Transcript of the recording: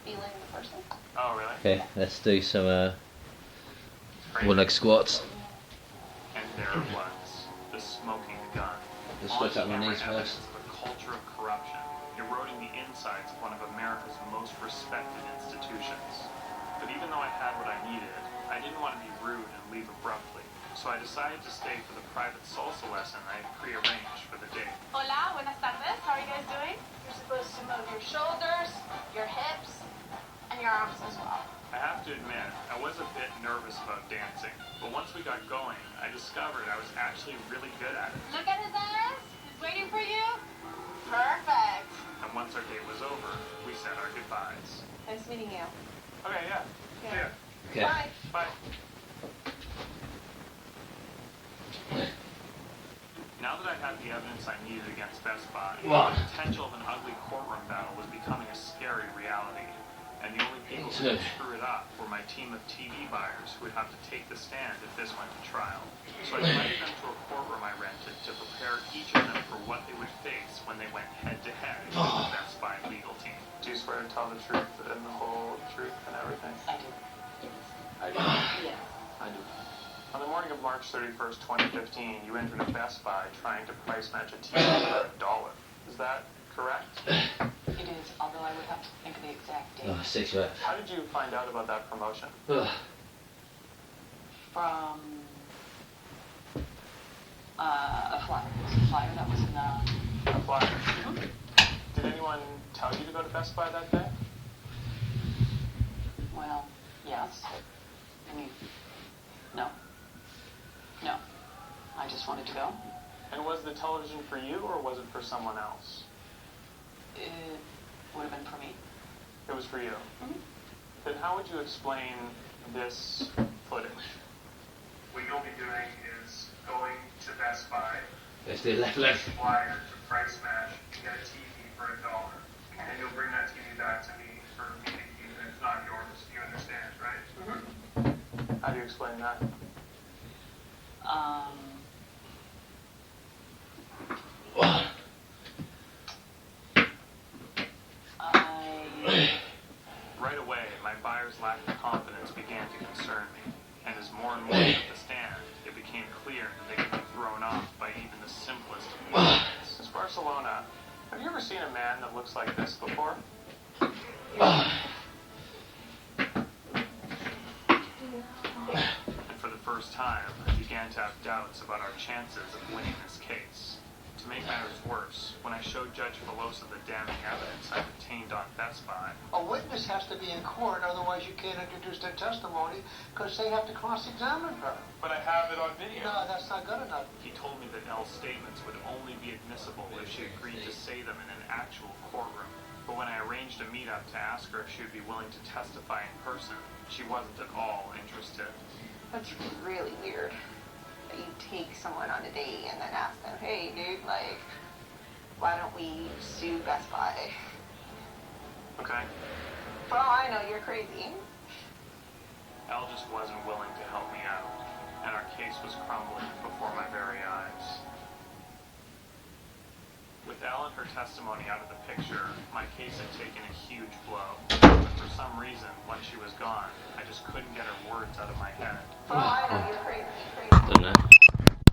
feeling the person. Oh, really? Okay, let's do some one leg squats. And there it was, the smoking gun. Let's switch out my knees Evidence first. of a culture of corruption, eroding the insides of one of America's most respected institutions. But even though I had what I needed, I didn't want to be rude and leave abruptly. So I decided to stay for the private salsa lesson I had prearranged for the day. Hola, buenas tardes. How are you guys doing? You're supposed to move your shoulders, your hips, and your arms as well. I have to admit, I was a bit nervous about dancing, but once we got going, I discovered I was actually really good at it. Look at his ass. He's waiting for you. Perfect. And once our date was over, we said our goodbyes. Nice meeting you. Okay, yeah. See ya. Okay. Bye. Bye. Now that I had the evidence I needed against Best Buy, the potential of an ugly courtroom battle was becoming a scary reality. And the only people who could screw it up were my team of TV buyers who would have to take the stand if this went to trial. So I invited them to a courtroom I rented to prepare each of them for what they would face when they went head-to-head with the Best Buy legal team. Do you swear to tell the truth and the whole truth and everything? I do. I do. Yes. I do. On the morning of March 31st, 2015, you entered a Best Buy trying to price match a TV for $1. Is that correct? It is, although I would have to think of the exact date. 6 reps. How did you find out about that promotion? From a flyer. It was a flyer that was in the... A flyer. Did anyone tell you to go to Best Buy that day? Well, yes. I mean, no. No. I just wanted to go. And was the television for you, or was it for someone else? It would have been for me. It was for you. Mm-hmm. Then how would you explain this footage? What you'll be doing is going to Best Buy, Let's do left leg. flyer to price match, and get a TV for $1. And you'll bring that TV back to me for me to keep, and it's not yours. You understand, right? Mm-hmm. How do you explain that? Right away, my buyer's lack of confidence began to concern me. And as more and more took the stand, it became clear that they could be thrown off by even the simplest of movements. Miss Barcelona, have you ever seen a man that looks like this before? And for the first time, I began to have doubts about our chances of winning this case. To make matters worse, when I showed Judge Velosa the damning evidence I obtained on Best Buy, A witness has to be in court, otherwise you can't introduce their testimony because they have to cross-examine her. but I have it on video. No, that's not good enough. He told me that Elle's statements would only be admissible if she agreed to say them in an actual courtroom. But when I arranged a meetup to ask her if she would be willing to testify in person, she wasn't at all interested. That's really weird. That you take someone on a date and then ask them, hey, dude, like, why don't we sue Best Buy? Okay? For all I know, you're crazy. Elle just wasn't willing to help me out, and our case was crumbling before my very eyes. With Elle and her testimony out of the picture, my case had taken a huge blow. But for some reason, once she was gone, I just couldn't get her words out of my head. For all I know, you're crazy. Don't know.